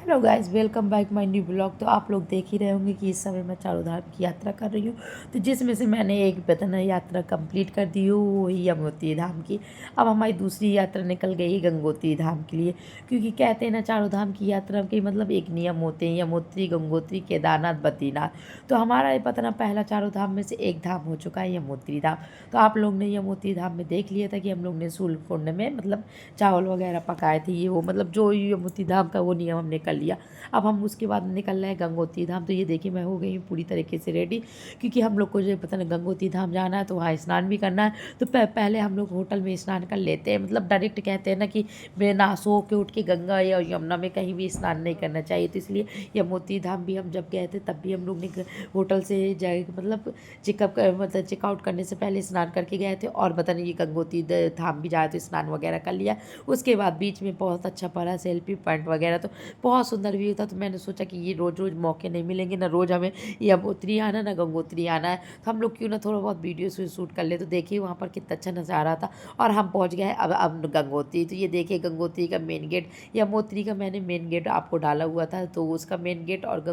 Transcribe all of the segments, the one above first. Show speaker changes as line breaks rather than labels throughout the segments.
Hello guys, welcome back my new blog. तो आप लोग देख ही रहे होंगे कि इस समय मैं चारों धाम की यात्रा कर रही हूँ। तो जिसमें से मैंने एक बताना यात्रा कंप्लीट कर दी हो, वही यमुनोत्री धाम की। अब हमारी दूसरी यात्रा निकल गई गंगोत्री धाम के लिए, क्योंकि कहते हैं ना चारों धाम की यात्रा के मतलब एक नियम होते हैं, यमुनोत्री, गंगोत्री, केदारनाथ, बद्रीनाथ। तो हमारा ये पता ना पहला चारों धाम में से एक धाम हो चुका है यमुनोत्री धाम। तो आप लोग ने यमुनोत्री धाम में देख लिया था कि हम लोग ने सूर्यकुंड में मतलब चावल वगैरह पकाए थे, ये वो मतलब जो यमुनोत्री धाम का वो नियम हमने कर लिया। अब हम उसके बाद निकल रहे हैं गंगोत्री धाम। तो ये देखिए मैं हो गई हूँ पूरी तरीके से रेडी, क्योंकि हम लोग को जो पता नहीं गंगोत्री धाम जाना है तो वहाँ स्नान भी करना है। तो पहले हम लोग होटल में स्नान कर लेते हैं, मतलब डायरेक्ट कहते हैं ना कि बिना सो के उठ के गंगा या यमुना में कहीं भी स्नान नहीं करना चाहिए। तो इसलिए यमुनोत्री धाम भी हम जब गए थे तब भी हम लोग ने होटल से जाए मतलब मतलब चेकआउट करने से पहले स्नान करके गए थे, और पता नहीं ये गंगोत्री धाम भी जाए तो स्नान वगैरह कर लिया। उसके बाद बीच में बहुत अच्छा पड़ा सेल्फी पॉइंट वगैरह, तो बहुत सुंदर व्यू था। तो मैंने सोचा कि ये रोज़ रोज़ मौके नहीं मिलेंगे, ना रोज़ हमें यमुनोत्री आना ना गंगोत्री आना है, तो हम लोग क्यों ना थोड़ा बहुत वीडियो शूट कर ले। तो देखिए वहाँ पर कितना अच्छा नज़ारा था, और हम पहुँच गए हैं अब गंगोत्री। तो ये देखिए गंगोत्री का मेन गेट, यमुनोत्री का मैंने मेन गेट आपको डाला हुआ था, तो उसका मेन गेट और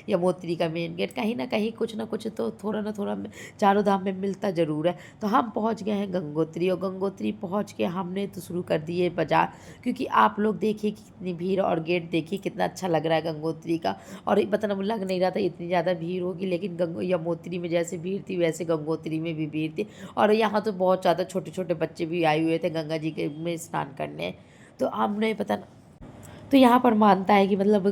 यमुनोत्री का मेन गेट कहीं ना कुछ तो थोड़ा ना थोड़ा चारों धाम में मिलता ज़रूर है। तो हम पहुँच गए हैं गंगोत्री, और गंगोत्री पहुँच के हमने तो शुरू कर दिए बाजार, क्योंकि आप लोग देखिए कि कितनी भीड़, और गेट देखिए कितना अच्छा लग रहा है गंगोत्री का। और एक पता नहीं लग नहीं रहा था इतनी ज़्यादा भीड़ होगी, लेकिन यमुनोत्री में जैसे भीड़ थी वैसे गंगोत्री में भी भीड़ थी। और यहाँ तो बहुत ज़्यादा छोटे छोटे बच्चे भी आए हुए थे गंगा जी के में स्नान करने। तो हमने पता तो यहाँ पर मानता है कि मतलब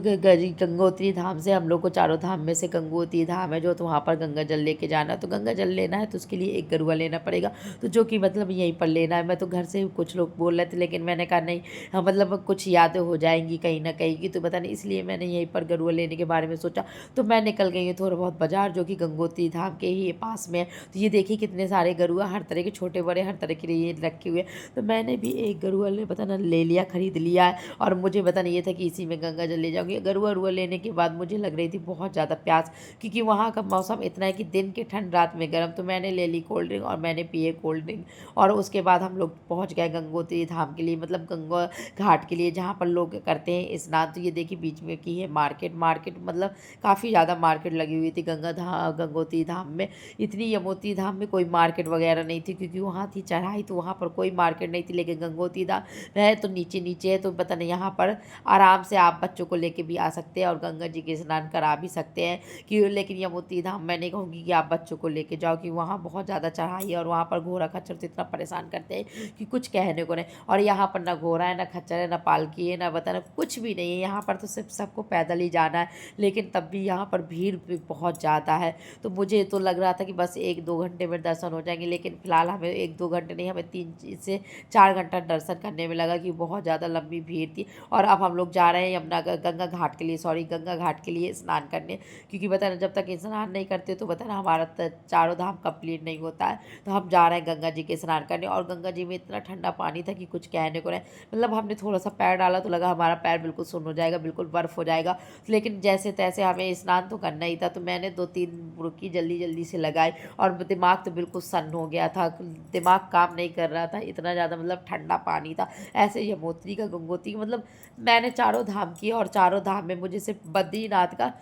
गंगोत्री धाम से हम लोग को चारों धाम में से गंगोत्री धाम है जो, तो वहाँ पर गंगा जल लेके जाना है। तो गंगा जल लेना है तो उसके लिए एक गरुआ लेना पड़ेगा, तो जो कि मतलब यहीं पर लेना है। मैं तो घर से कुछ लोग बोल रहे थे, लेकिन मैंने कहा नहीं, हाँ मतलब कुछ यादें हो जाएंगी कहीं ना कहीं की, तो पता नहीं इसलिए मैंने यहीं पर गरुआ लेने के बारे में सोचा। तो मैं निकल गई हूँ थोड़ा बहुत बाजार, जो कि गंगोत्री धाम के ही पास में है। तो ये देखिए कितने सारे गरुआ, हर तरह के छोटे बड़े हर तरह के लिए रखे हुए। तो मैंने भी एक गरुआ पता ना ले लिया, खरीद लिया है। और मुझे पता नहीं ये था कि इसी में गंगा जल ले जाऊंगी। गरुआ रुआ लेने के बाद मुझे लग रही थी बहुत ज़्यादा प्यास, क्योंकि वहाँ का मौसम इतना है कि दिन की ठंड रात में गर्म। तो मैंने ले ली कोल्ड ड्रिंक और मैंने पिए कोल्ड ड्रिंक। और उसके बाद हम लोग पहुँच गए गंगोत्री धाम के लिए, मतलब गंगा घाट के लिए, जहाँ पर लोग करते हैं स्नान। तो ये देखिए बीच में की है मार्केट, मतलब काफ़ी ज़्यादा मार्केट लगी हुई थी गंगोत्री धाम में। इतनी यमुनोत्री धाम में कोई मार्केट वगैरह नहीं थी, क्योंकि वहाँ थी चढ़ाई, तो वहाँ पर कोई मार्केट नहीं थी। लेकिन गंगोत्री धाम है तो नीचे नीचे है, तो पता नहीं यहाँ पर आराम से आप बच्चों को लेके भी आ सकते हैं और गंगा जी के स्नान करा भी सकते हैं। कि लेकिन यमुनोत्री धाम मैं नहीं कहूँगी कि आप बच्चों को लेके जाओ, कि वहाँ बहुत ज़्यादा चढ़ाई है, और वहाँ पर घोड़ा खच्चर तो इतना परेशान करते हैं कि कुछ कहने को नहीं। और यहाँ पर ना घोड़ा है, ना खच्चर है, ना पालकी है, ना बताना कुछ भी नहीं है। यहाँ पर तो सिर्फ सबको पैदल ही जाना है, लेकिन तब भी यहाँ पर भीड़ भी बहुत ज़्यादा है। तो मुझे तो लग रहा था कि बस 1-2 घंटे में दर्शन हो जाएंगे, लेकिन फिलहाल हमें 1-2 घंटे नहीं, हमें 3 से 4 घंटा दर्शन करने में लगा, कि बहुत ज़्यादा लंबी भीड़ थी। और अब हम लोग जा रहे हैं गंगा घाट के लिए, गंगा घाट के लिए स्नान करने, क्योंकि बताना जब तक स्नान नहीं करते तो बताना हमारा चारों धाम कंप्लीट नहीं होता है। तो हम जा रहे हैं गंगा जी के स्नान करने, और गंगा जी में इतना ठंडा पानी था कि कुछ कहने को नहीं। मतलब हमने थोड़ा सा पैर डाला तो लगा हमारा पैर बिल्कुल सुन्न हो जाएगा, बिल्कुल बर्फ़ हो जाएगा। लेकिन जैसे तैसे हमें स्नान तो करना ही था, तो मैंने 2-3 बुड़की जल्दी जल्दी से लगाई, और दिमाग तो बिल्कुल सन्न हो गया था, दिमाग काम नहीं कर रहा था, इतना ज़्यादा मतलब ठंडा पानी था। ऐसे यमुनोत्री का गंगोत्री का मतलब मैंने चारों धाम किए, और चारों धाम में मुझे सिर्फ बद्रीनाथ का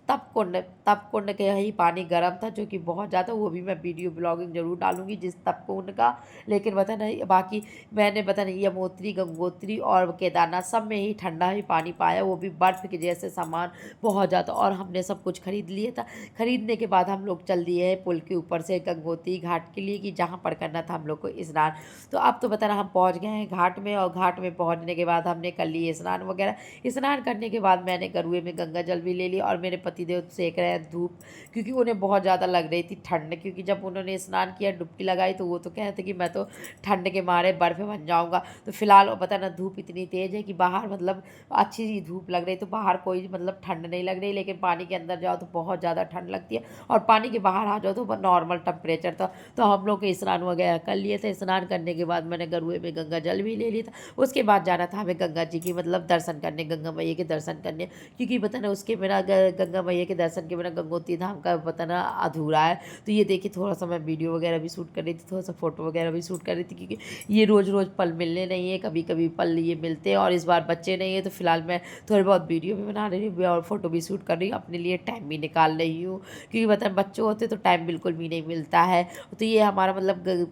तप कुंड के ही पानी गर्म था, जो कि बहुत ज़्यादा, वो भी मैं वीडियो ब्लॉगिंग जरूर डालूंगी जिस तप कुंड का। लेकिन पता नहीं बाकी मैंने पता नहीं यमुनोत्री, गंगोत्री और केदारनाथ सब में ही ठंडा ही पानी पाया, वो भी बर्फ़ के जैसे सामान बहुत ज़्यादा। और हमने सब कुछ खरीद लिया था। खरीदने के बाद हम लोग चल दिए हैं पुल के ऊपर से गंगोत्री घाट के लिए, कि जहाँ पर करना था हम लोग को स्नान। तो अब तो बताना हम पहुँच गए हैं घाट में, और घाट में पहुँचने के बाद हमने कर लिए स्नान वगैरह। स्नान करने के बाद मैंने गरुए में गंगा जल भी ले लिया, और मेरे पतिदेव सेक रहे हैं धूप, क्योंकि उन्हें बहुत ज़्यादा लग रही थी ठंड। क्योंकि जब उन्होंने स्नान किया डुबकी लगाई, तो वो तो कहते थे कि मैं तो ठंड के मारे बर्फ़ बन जाऊँगा। तो फिलहाल पता ना धूप इतनी तेज़ है कि बाहर मतलब अच्छी सी धूप लग रही, तो बाहर कोई मतलब ठंड नहीं लग रही, लेकिन पानी के अंदर जाओ तो बहुत ज़्यादा ठंड लगती है, और पानी के बाहर आ जाओ तो नॉर्मल टेम्परेचर था। तो हम लोग स्नान वगैरह कर लिए थे। स्नान करने के बाद मैंने गरुए में गंगा जल भी ले लिया था। उसके बाद जाना था हमें गंगा जी की मतलब दर्शन करने, गंगा मैया के दर्शन करने, क्योंकि पता ना उसके बिना गंगा मैया के दर्शन के बिना गंगोत्री धाम का पता ना अधूरा है। तो ये देखिए थोड़ा सा मैं वीडियो वगैरह भी शूट कर रही थी, थोड़ा सा फ़ोटो वगैरह भी शूट कर रही थी, क्योंकि ये रोज़ रोज़ पल मिलने नहीं है, कभी कभी पल ये मिलते हैं। और इस बार बच्चे नहीं है तो फिलहाल मैं थोड़ी बहुत वीडियो भी बना रही हूँ और फ़ोटो भी शूट कर रही हूँ, अपने लिए टाइम भी निकाल रही हूँ, क्योंकि मतलब बच्चे होते तो टाइम बिल्कुल भी नहीं मिलता है। तो ये हमारा मतलब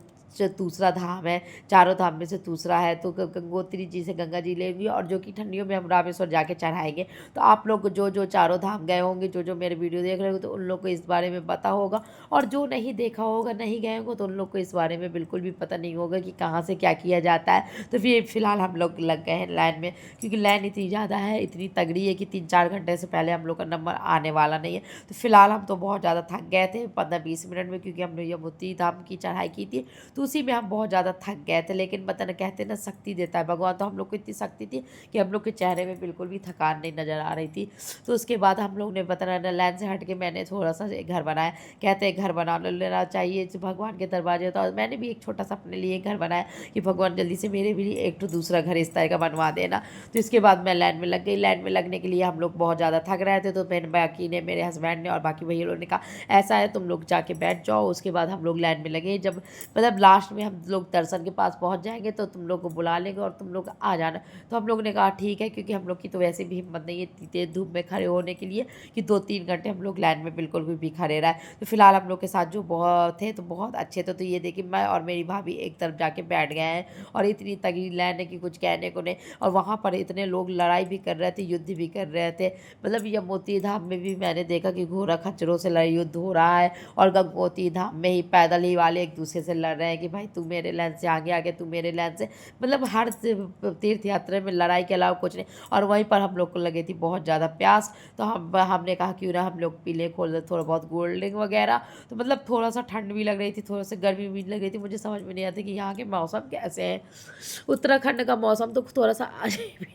दूसरा धाम है, चारों धाम में से दूसरा है। तो गंगोत्री जी से गंगा जी लेंगी, और जो कि ठंडियों में हम रामेश्वर जाके चढ़ाएंगे। तो आप लोग जो जो चारों धाम गए होंगे, जो जो मेरे वीडियो देख रहे होंगे, तो उन लोग को इस बारे में पता होगा, और जो नहीं देखा होगा, नहीं गए होंगे, तो उन लोग को इस बारे में बिल्कुल भी पता नहीं होगा कि कहाँ से क्या किया जाता है। तो फिर फिलहाल हम लोग लग गए हैं लाइन में, क्योंकि लाइन इतनी ज़्यादा है, इतनी तगड़ी है कि 3-4 घंटे से पहले हम लोग का नंबर आने वाला नहीं है। तो फिलहाल हम तो बहुत ज़्यादा थक गए थे 15-20 मिनट में, क्योंकि हमने यमुनोत्री धाम की चढ़ाई की थी, तो उसी में हम बहुत ज़्यादा थक गए थे। लेकिन पता ना, कहते ना शक्ति देता है भगवान, तो हम लोग को इतनी शक्ति थी कि हम लोग के चेहरे में बिल्कुल भी थकान नहीं नज़र आ रही थी। तो उसके बाद हम लोग ने पता ना लाइन से हट के मैंने थोड़ा सा एक घर बनाया। कहते हैं घर बना लेना चाहिए भगवान के दरवाजे, तो मैंने भी एक छोटा सा अपने लिए घर बनाया कि भगवान जल्दी से मेरे भी एक तो दूसरा घर इस तरह का बनवा देना। तो इसके बाद मैं लाइन में लग गई। लाइन में लगने के लिए हम लोग बहुत ज़्यादा थक रहे थे, तो मैंने बाकी ने, मेरे हस्बैंड ने और बाकी भैया लोगों ने कहा ऐसा है तुम लोग जाके बैठ जाओ। उसके बाद हम लोग लाइन में लगे। जब मतलब लास्ट में हम लोग दर्शन के पास पहुंच जाएंगे तो तुम लोग को बुला लेंगे और तुम लोग आ जाना। तो हम लोग ने कहा ठीक है, क्योंकि हम लोग की तो वैसे भी हिम्मत नहीं है तेज धूप में खड़े होने के लिए कि 2-3 घंटे हम लोग लाइन में बिल्कुल भी खड़े रहे। तो फिलहाल हम लोग के साथ जो बहुत थे तो बहुत अच्छे थे। तो ये देखिए मैं और मेरी भाभी एक तरफ जाके बैठ गए हैं, और इतनी तगड़ी लाइन है कि कुछ कहने को नहीं। और वहाँ पर इतने लोग लड़ाई भी कर रहे थे, युद्ध भी कर रहे थे। मतलब यमुनोत्री धाम में भी मैंने देखा कि घोड़ा खच्चरों से युद्ध हो रहा है, और गंगोत्री धाम में ही पैदल ही वाले एक दूसरे से लड़ रहे हैं कि भाई तू मेरे लाइन से आगे आगे, तू मेरे लाइन से। मतलब हर तीर्थ यात्रा में लड़ाई के अलावा कुछ नहीं। और वहीं पर हम लोग को लगी थी बहुत ज़्यादा प्यास, तो हमने कहा क्यों ना हम लोग पी लें खोल थोड़ा बहुत कोल्ड ड्रिंक वगैरह। तो मतलब थोड़ा सा ठंड भी लग रही थी, थोड़ा सा गर्मी भी लग रही थी। मुझे समझ में नहीं आता कि यहाँ के मौसम कैसे हैं। उत्तराखंड का मौसम तो थोड़ा सा अजीब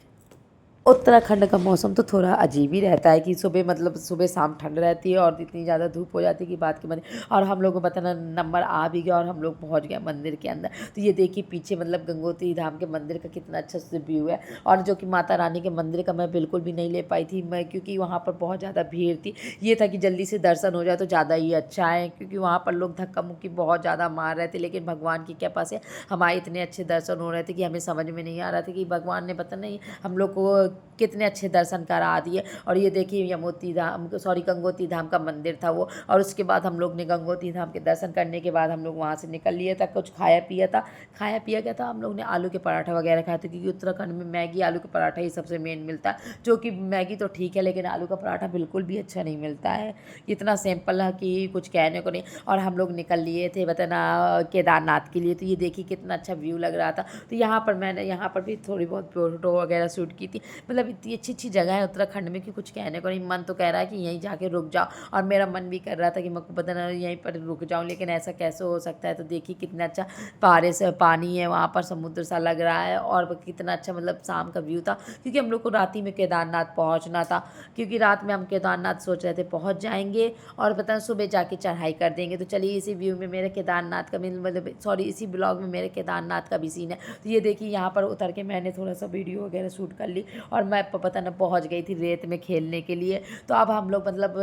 उत्तराखंड का मौसम तो थोड़ा अजीब ही रहता है कि सुबह मतलब सुबह शाम ठंड रहती है और इतनी ज़्यादा धूप हो जाती है कि बात की बने। और हम लोग को पता ना नंबर आ भी गया और हम लोग पहुंच गए मंदिर के अंदर। तो ये देखिए पीछे मतलब गंगोत्री धाम के मंदिर का कितना अच्छा से व्यू है। और जो कि माता रानी के मंदिर का मैं बिल्कुल भी नहीं ले पाई थी मैं, क्योंकि वहाँ पर बहुत ज़्यादा भीड़ थी। ये था कि जल्दी से दर्शन हो जाए तो ज़्यादा ही अच्छा है, क्योंकि वहाँ पर लोग धक्का मुक्की बहुत ज़्यादा मार रहे थे। लेकिन भगवान की कृपा से हमारे इतने अच्छे दर्शन हो रहे थे कि हमें समझ में नहीं आ रहा था कि भगवान ने पता नहीं हम लोग को कितने अच्छे दर्शन करा दिए। और ये देखिए यमुनोत्री धाम, सॉरी गंगोत्री धाम का मंदिर था वो। और उसके बाद हम लोग ने गंगोत्री धाम के दर्शन करने के बाद हम लोग वहाँ से निकल लिए था। कुछ खाया पिया था। खाया पिया क्या था, हम लोग ने आलू के पराठा वगैरह खाए थे, क्योंकि उत्तराखंड में मैगी आलू के पराठा ही सबसे मेन मिलता है। जो कि मैगी तो ठीक है, लेकिन आलू का पराठा बिल्कुल भी अच्छा नहीं मिलता है। इतना सिंपल है कि कुछ कहने को नहीं। और हम लोग निकल लिए थे बताना केदारनाथ के लिए। तो ये देखिए कितना अच्छा व्यू लग रहा था। तो यहाँ पर मैंने यहाँ पर भी थोड़ी बहुत फोटो वगैरह शूट की थी। मतलब इतनी अच्छी अच्छी जगह है उत्तराखंड में कि कुछ कहने को नहीं। मन तो कह रहा है कि यहीं जाके रुक जाओ, और मेरा मन भी कर रहा था कि मैं पता ना यहीं पर रुक जाऊं, लेकिन ऐसा कैसे हो सकता है। तो देखिए कितना अच्छा पारे से पानी है, वहाँ पर समुद्र सा लग रहा है, और कितना अच्छा मतलब शाम का व्यू था। क्योंकि हम लोग को रात ही में केदारनाथ पहुँचना था, क्योंकि रात में हम केदारनाथ सोच रहे थे पहुँच जाएंगे और पता सुबह जाके चढ़ाई कर देंगे। तो चलिए इसी व्यू में मेरे केदारनाथ का मतलब सॉरी इसी ब्लॉग में मेरे केदारनाथ का भी सीन है। तो ये देखिए यहाँ पर उतर के मैंने थोड़ा सा वीडियो वगैरह शूट कर ली, और मैं पता ना पहुँच गई थी रेत में खेलने के लिए। तो अब हम लोग मतलब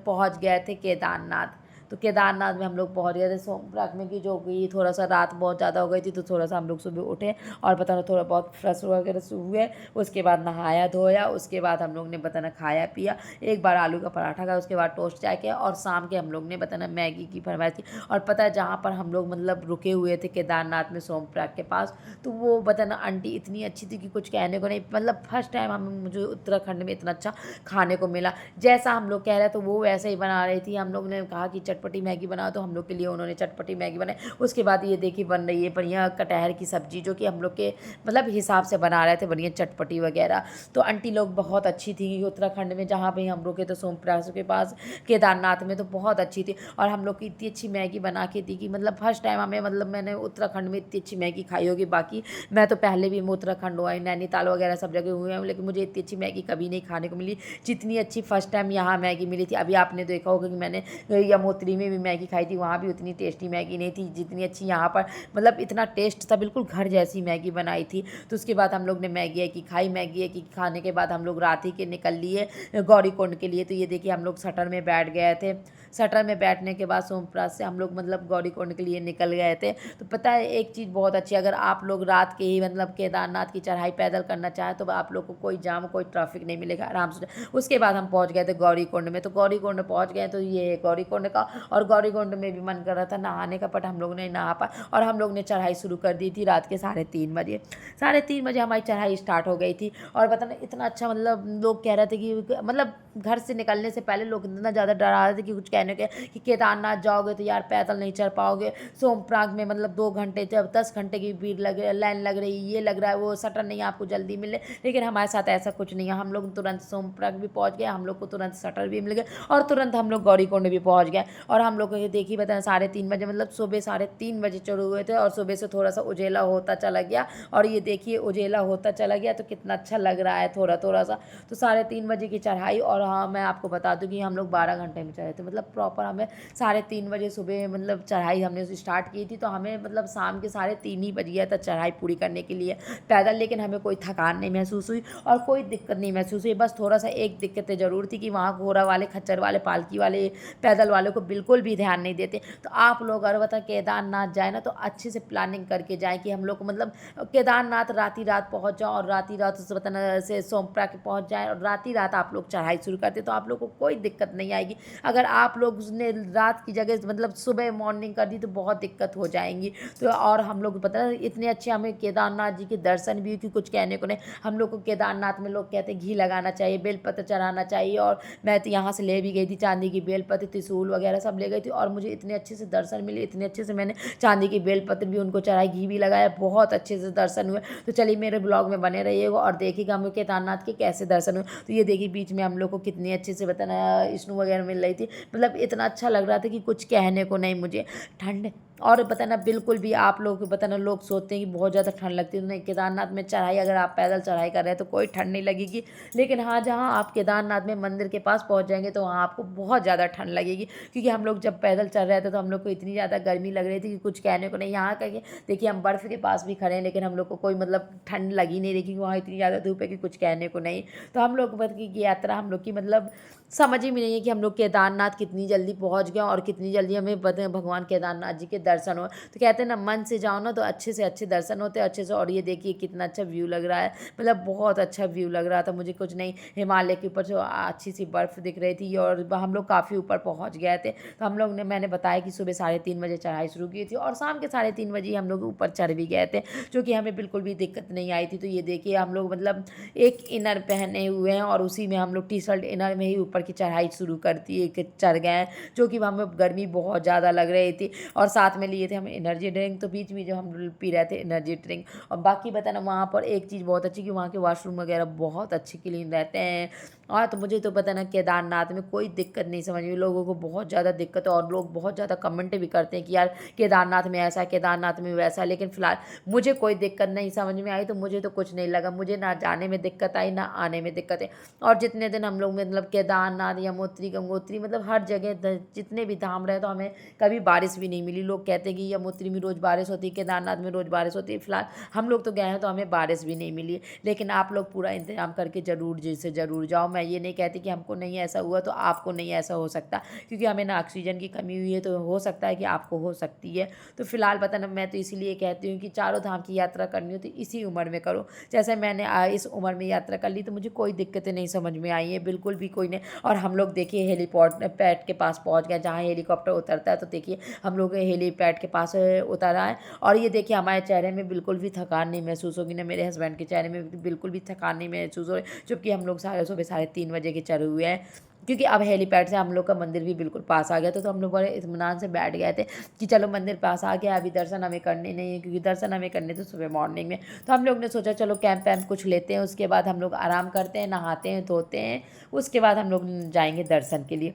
पहुँच गए थे केदारनाथ। तो केदारनाथ में हम लोग पहुँच गए थे सोमनाथ में, कि जो कि थोड़ा सा रात बहुत ज़्यादा हो गई थी, तो थोड़ा सा हम लोग सुबह उठे और पता ना थोड़ा बहुत फ्रेश वगैरह हुए। उसके बाद नहाया धोया, उसके बाद हम लोग ने बताना खाया पिया। एक बार आलू का पराठा खाया, उसके बाद टोस्ट चाय किया, और शाम के हम लोग ने बताना मैगी की फरमाइश की। और पता है जहाँ पर हम लोग मतलब रुके हुए थे केदारनाथ में सोमप्रयाग के पास, तो वो बताना आंटी इतनी अच्छी थी कि कुछ कहने को नहीं। मतलब फर्स्ट टाइम मुझे उत्तराखंड में इतना अच्छा खाने को मिला। जैसा हम लोग कह रहे थे वो वैसे ही बना रही थी। हम लोग ने कहा कि चटपटी मैगी बनाओ, तो हम लोग के लिए उन्होंने चटपटी मैगी बनाई। उसके बाद ये देखिए बन रही है बढ़िया कटहल की सब्जी, जो कि हम लोग के मतलब हिसाब से बना रहे थे, बढ़िया चटपटी वगैरह। तो आंटी लोग बहुत अच्छी थी उत्तराखंड में, जहाँ पे हम रुके थे सोमप्रयाग के पास केदारनाथ में, तो बहुत अच्छी थी। और हम लोग की इतनी अच्छी मैगी बना के दी कि मतलब फर्स्ट टाइम हमें मतलब मैंने उत्तराखंड में इतनी अच्छी मैगी खाई होगी। बाकी मैं तो पहले भी उत्तराखंड हुआ, नैनीताल वगैरह सब जगह हुए हैं, लेकिन मुझे इतनी अच्छी मैगी कभी नहीं खाने को मिली जितनी अच्छी फर्स्ट टाइम यहाँ मैगी मिली थी। अभी आपने देखा होगा कि मैंने यमुनोत्री मंत्री में भी मैगी खाई थी, वहाँ भी उतनी टेस्टी मैगी नहीं थी जितनी अच्छी यहाँ पर, मतलब इतना टेस्ट था, बिल्कुल घर जैसी मैगी बनाई थी। तो उसके बाद हम लोग ने मैगी की खाई। मैगी की खाने के बाद हम लोग रात ही के निकल लिए गौरीकुंड के लिए। तो ये देखिए हम लोग शटर में बैठ गए थे। शटर में बैठने के बाद सोमप्रकाश से हम लोग मतलब गौरीकुंड के लिए निकल गए थे। तो पता है एक चीज़ बहुत अच्छी, अगर आप लोग रात के ही मतलब केदारनाथ की चढ़ाई पैदल करना चाहें तो आप लोग को कोई जाम कोई ट्रैफिक नहीं मिलेगा, आराम से। उसके बाद हम पहुंच गए थे गौरीकुंड में। तो गौरीकुंड पहुंच गए तो ये है गौरीकुंड का, और गौरीकुंड में भी मन कर रहा था नहाने का, बट हम लोग नहीं नहा पाए और हम लोग ने चढ़ाई शुरू कर दी थी रात के 3:30 बजे। 3:30 बजे हमारी चढ़ाई स्टार्ट हो गई थी। और पता नहीं इतना अच्छा, मतलब लोग कह रहे थे कि मतलब घर से निकलने से पहले लोग इतना ज़्यादा डरा रहे थे कि कुछ कहने के कि केदारनाथ जाओगे तो यार पैदल नहीं चढ़ पाओगे, सोमप्रयाग में मतलब 2 घंटे जब 10 घंटे की भीड़ लग लाइन लग रही, ये लग रहा है वो शटर नहीं आपको जल्दी मिले। लेकिन हमारे साथ ऐसा कुछ नहीं है, हम लोग तुरंत सोमप्रयाग भी पहुंच गए, हम लोग को तुरंत शटर भी मिल गए और तुरंत हम लोग गौरीकुंड भी पहुंच गए। और हम लोग को ये देखिए बताएं 3:30 बजे, मतलब सुबह 3:30 बजे शुरू हुए थे और सुबह से थोड़ा सा उजेला होता चला गया। और ये देखिए उजेला होता चला गया तो कितना अच्छा लग रहा है थोड़ा थोड़ा सा। तो 3:30 बजे की चढ़ाई, और हाँ मैं आपको बता दूं कि हम लोग 12 घंटे में चढ़े थे, मतलब प्रॉपर हमें 3:30 बजे सुबह मतलब चढ़ाई हमने स्टार्ट की थी, तो हमें मतलब शाम के 3:30 ही बज गया था चढ़ाई पूरी करने के लिए पैदल। लेकिन हमें कोई थकान नहीं महसूस हुई और कोई दिक्कत नहीं महसूस हुई। बस थोड़ा सा एक दिक्कत ज़रूर थी कि वहाँ घोड़ा वाले, खच्चर वाले, पालकी वाले, पैदल वाले को बिल्कुल भी ध्यान नहीं देते। तो आप लोग अगर बता केदारनाथ जाए ना तो अच्छे से प्लानिंग करके जाए कि हम लोग को मतलब केदारनाथ रात ही रात पहुँच जाओ और रात ही रात से बताना से सोमप्रयाग पहुँच जाए और रात ही रात आप लोग चढ़ाई शुरू करते तो आप लोग को कोई दिक्कत नहीं आएगी। अगर आप लोग ने रात की जगह मतलब सुबह मॉर्निंग कर दी तो बहुत दिक्कत हो जाएंगी। तो और हम लोग पता है इतने अच्छे हमें केदारनाथ जी के दर्शन भी कि कुछ कहने को नहीं। हम लोग को केदारनाथ में लोग कहते हैं घी लगाना चाहिए, बेलपत्र चढ़ाना चाहिए, और मैं तो यहाँ से ले भी गई थी चांदी की बेलपत्र, त्रिशूल वगैरह सब ले गई थी और मुझे इतने अच्छे से दर्शन मिले, इतने अच्छे से मैंने चांदी की बेलपत्र भी उनको चढ़ाई, घी भी लगाया, बहुत अच्छे से दर्शन हुए। तो चलिए मेरे ब्लॉग में बने रहिएगा और देखिएगा हमें केदारनाथ के कैसे दर्शन हुए। तो ये देखिए बीच में हम लोग को कितनी अच्छे से बताना स्नो वगैरह मिल रही थी, मतलब इतना अच्छा लग रहा था कि कुछ कहने को नहीं। मुझे ठंड और बताना बिल्कुल भी आप लोग बताना, लोग सोचते हैं कि बहुत ज़्यादा ठंड लगती है, नहीं केदारनाथ में चढ़ाई अगर आप पैदल चढ़ाई कर रहे हैं तो कोई ठंड नहीं लगेगी। लेकिन हाँ जहाँ आप केदारनाथ में मंदिर के पास पहुँच जाएंगे तो वहाँ आपको बहुत ज़्यादा ठंड लगेगी, क्योंकि हम लोग जब पैदल चल रहे थे तो हम लोग को इतनी ज़्यादा गर्मी लग रही थी कि कुछ कहने को नहीं। यहाँ करके देखिए हम बर्फ़ के पास भी खड़े हैं लेकिन हम लोग को कोई मतलब ठंड लगी नहीं रही, क्योंकि वहाँ इतनी ज़्यादा धूप है कि कुछ कहने को नहीं। तो हम लोग की यात्रा हम लोग की मतलब समझ ही में नहीं है कि हम लोग केदारनाथ कितनी जल्दी पहुंच गए और कितनी जल्दी हमें भगवान केदारनाथ जी के दर्शन हो। तो कहते हैं ना मन से जाओ ना तो अच्छे से अच्छे दर्शन होते हैं अच्छे से। और ये देखिए कितना अच्छा व्यू लग रहा है, मतलब बहुत अच्छा व्यू लग रहा था मुझे। कुछ नहीं, हिमालय के ऊपर जो अच्छी सी बर्फ़ दिख रही थी और हम लोग काफ़ी ऊपर पहुँच गए थे। तो हम लोग ने, मैंने बताया कि सुबह 3:30 बजे चढ़ाई शुरू की थी और शाम के 3:30 बजे हम लोग ऊपर चढ़ भी गए थे, जो कि हमें बिल्कुल भी दिक्कत नहीं आई थी। तो ये देखिए हम लोग मतलब एक इनर पहने हुए हैं और उसी में हम लोग टी शर्ट इनर में ही ऊपर की चढ़ाई शुरू करती है कि चढ़ गए हैं, जो कि हमें गर्मी बहुत ज़्यादा लग रही थी। और साथ में लिए थे हम एनर्जी ड्रिंक, तो बीच में जो हम पी रहे थे एनर्जी ड्रिंक। और बाकी बताना वहाँ पर एक चीज़ बहुत अच्छी कि वहाँ के वॉशरूम वगैरह बहुत अच्छे क्लीन रहते हैं। और तो मुझे तो पता ना केदारनाथ में कोई दिक्कत नहीं समझ में, लोगों को बहुत ज़्यादा दिक्कत है और लोग बहुत ज़्यादा कमेंट भी करते हैं कि यार केदारनाथ में ऐसा है, केदारनाथ में वैसा है। लेकिन फ़िलहाल मुझे कोई दिक्कत नहीं समझ में आई, तो मुझे तो कुछ नहीं लगा, मुझे ना जाने में दिक्कत आई ना आने में दिक्कत है। और जितने दिन हम लोग मतलब केदारनाथ, यमुनोत्री, गंगोत्री, मतलब हर जगह जितने भी धाम रहे तो हमें कभी बारिश भी नहीं मिली। लोग कहते हैं कि यमुनोत्री में रोज़ बारिश होती है, केदारनाथ में रोज़ बारिश होती है। फिलहाल हम लोग तो गए हैं तो हमें बारिश भी नहीं मिली। लेकिन आप लोग पूरा इंतजाम करके ज़रूर जैसे ज़रूर जाओ। मैं ये नहीं कहती कि हमको नहीं ऐसा हुआ तो आपको नहीं ऐसा हो सकता, क्योंकि हमें ना ऑक्सीजन की कमी हुई है तो हो सकता है कि आपको हो सकती है। तो फिलहाल पता ना, मैं तो इसीलिए कहती हूँ कि चारों धाम की यात्रा करनी हो तो इसी उम्र में करो। जैसे मैंने इस उम्र में यात्रा कर ली तो मुझे कोई दिक्कतें नहीं समझ में आई है, बिल्कुल भी कोई नहीं। और हम लोग देखिए हेलीपोर्ट पैड के पास पहुंच गए, जहाँ हेलीकॉप्टर उतरता है। तो देखिए हम लोग हेलीपैड के पास उतरा है और ये देखिए हमारे चेहरे में बिल्कुल भी थकान नहीं महसूस होगी, ना मेरे हस्बैंड के चेहरे में बिल्कुल भी थकान नहीं महसूस हो रही, जबकि हम लोग सुबह 3:30 बजे के चढ़े हुए हैं। क्योंकि अब हेलीपैड से हम लोग का मंदिर भी बिल्कुल पास आ गया था, तो हम लोग बड़े इत्मीनान से बैठ गए थे कि चलो मंदिर पास आ गया, अभी दर्शन हमें करने नहीं है, क्योंकि दर्शन हमें करने थे सुबह मॉर्निंग में। तो हम लोग ने सोचा चलो कैंप वैम्प कुछ लेते हैं, उसके बाद हम लोग आराम करते हैं, नहाते हैं, धोते हैं, उसके बाद हम लोग जाएंगे दर्शन के लिए।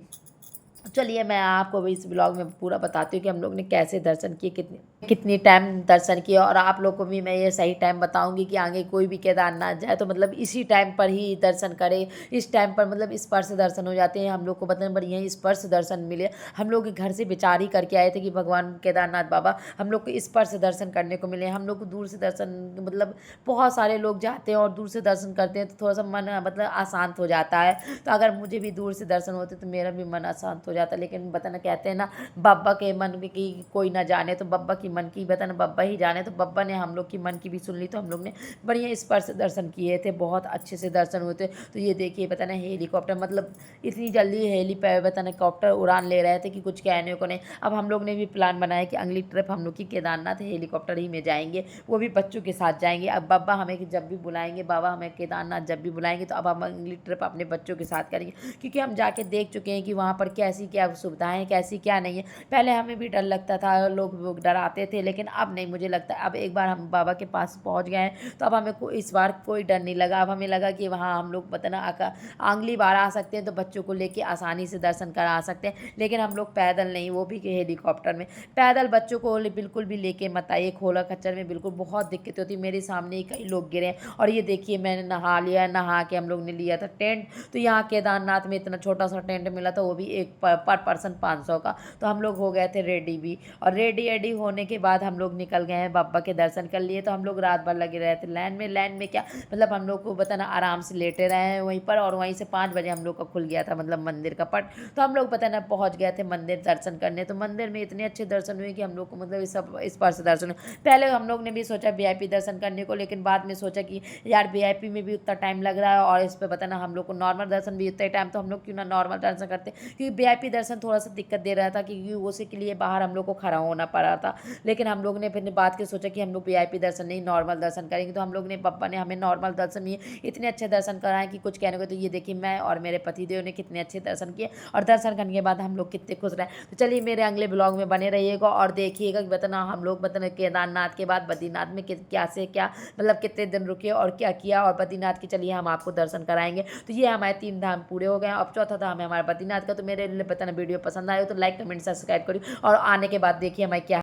चलिए मैं आपको भी इस ब्लॉग में पूरा बताती हूँ कि हम लोग ने कैसे दर्शन किए, कितनी कितनी टाइम दर्शन किए, और आप लोग को भी मैं ये सही टाइम बताऊंगी कि आगे कोई भी केदारनाथ जाए तो मतलब इसी टाइम पर ही दर्शन करे। इस टाइम पर मतलब स्पर्श दर्शन हो जाते हैं, हम लोग को पता नहीं बढ़िया स्पर्श दर्शन मिले। हम लोग घर से विचार ही करके आए थे कि भगवान केदारनाथ बाबा हम लोग को स्पर्श दर्शन करने को मिले। हम लोग को दूर से दर्शन मतलब बहुत सारे लोग जाते हैं और दूर से दर्शन करते हैं तो थोड़ा सा मन मतलब अशांत हो जाता है। तो अगर मुझे भी दूर से दर्शन होते तो मेरा भी मन अशांत हो जाता। लेकिन बताना कहते हैं ना, बब्बा के मन में की कोई ना जाने तो बब्बा की मन की बताना बब्बा ही जाने। तो बब्बा ने हम लोग की मन की भी सुन ली, तो हम लोग ने बढ़िया स्पर्श दर्शन किए थे, बहुत अच्छे से दर्शन हुए थे। तो ये देखिए बताना हेलीकॉप्टर मतलब इतनी जल्दी हेली पे बताना कॉप्टर उड़ान ले रहे थे कि कुछ कहने को नहीं। अब हम लोग ने भी प्लान बनाया कि अगली ट्रिप हम लोग की केदारनाथ हेलीकॉप्टर ही में जाएंगे, वो भी बच्चों के साथ जाएंगे। अब बाबा हमें जब भी बुलाएंगे, बाबा हमें केदारनाथ जब भी बुलाएंगे तो अब हम अगली ट्रिप अपने बच्चों के साथ करेंगे, क्योंकि हम जाके देख चुके हैं कि वहाँ पर कैसी क्या सुविधाएं हैं, कैसी क्या नहीं है। पहले हमें भी डर लगता था, लोग डराते थे, लेकिन अब नहीं। मुझे लगता है अब एक बार हम बाबा के पास पहुँच गए हैं तो अब हमें इस बार कोई डर नहीं लगा। अब हमें लगा कि वहाँ हम लोग बताना अगली बार आ सकते हैं तो बच्चों को लेके आसानी से दर्शन करा सकते हैं। लेकिन हम लोग पैदल नहीं, वो भी हेलीकॉप्टर में। पैदल बच्चों को बिल्कुल भी लेके मत आइए, खोला खच्चर में बिल्कुल बहुत दिक्कत होती है। मेरे सामने ही कई लोग गिरे हैं। और ये देखिए मैंने नहा लिया, नहा के हम लोग ने लिया था टेंट। तो यहाँ केदारनाथ में इतना छोटा सा टेंट मिला था, वो भी एक पर पर्सन 500 का। तो हम लोग हो गए थे रेडी भी, और रेडी रेडी होने के बाद हम लोग निकल गए हैं, बाबा के दर्शन कर लिए। तो हम लोग रात भर लगे रहे थे लाइन में क्या मतलब हम लोग को बताना आराम से लेटे रहे हैं वहीं पर। और वहीं से 5 बजे हम लोग का खुल गया था मतलब मंदिर का पट। तो हम लोग पता ना पहुंच गए थे मंदिर दर्शन करने। तो मंदिर में इतने अच्छे दर्शन हुए कि हम लोग को मतलब इस सब स्पर्श दर्शन हुए। पहले हम लोग ने भी सोचा वीआईपी दर्शन करने को, लेकिन बाद में सोचा कि यार वीआईपी में भी उतना टाइम लग रहा है और इस पर बताना हम लोग को नॉर्मल दर्शन भी उतना ही टाइम, तो हम लोग क्यों ना नॉर्मल दर्शन करते। क्योंकि वीआईपी दर्शन थोड़ा सा दिक्कत दे रहा था, क्योंकि उसी के लिए बाहर हम लोग को खड़ा होना पड़ा था। लेकिन हम लोग ने फिर बात के सोचा कि हम लोग वीआईपी दर्शन नहीं नॉर्मल दर्शन करेंगे। तो हम लोग ने पापा ने हमें नॉर्मल दर्शन ही इतने अच्छे दर्शन कराए कि कुछ कहने को। तो ये देखिए मैं और मेरे पतिदेव ने कितने अच्छे दर्शन किए, और दर्शन करने के बाद हम लोग कितने खुश रहे। तो चलिए मेरे अगले ब्लॉग में बने रहिएगा और देखिएगा कि बताना हम लोग बताना केदारनाथ के बाद बद्रीनाथ में क्या से क्या मतलब कितने दिन रुके और क्या किया। और बद्रीनाथ के चलिए हम आपको दर्शन कराएंगे। तो ये हमारे 3 धाम पूरे हो गए हैं, अब चौथा धाम है हमारा बद्रीनाथ का। तो मेरे लिए बताना वीडियो पसंद आए तो लाइक कमेंट सब्सक्राइब करिए, और आने के बाद देखिए हमारे क्या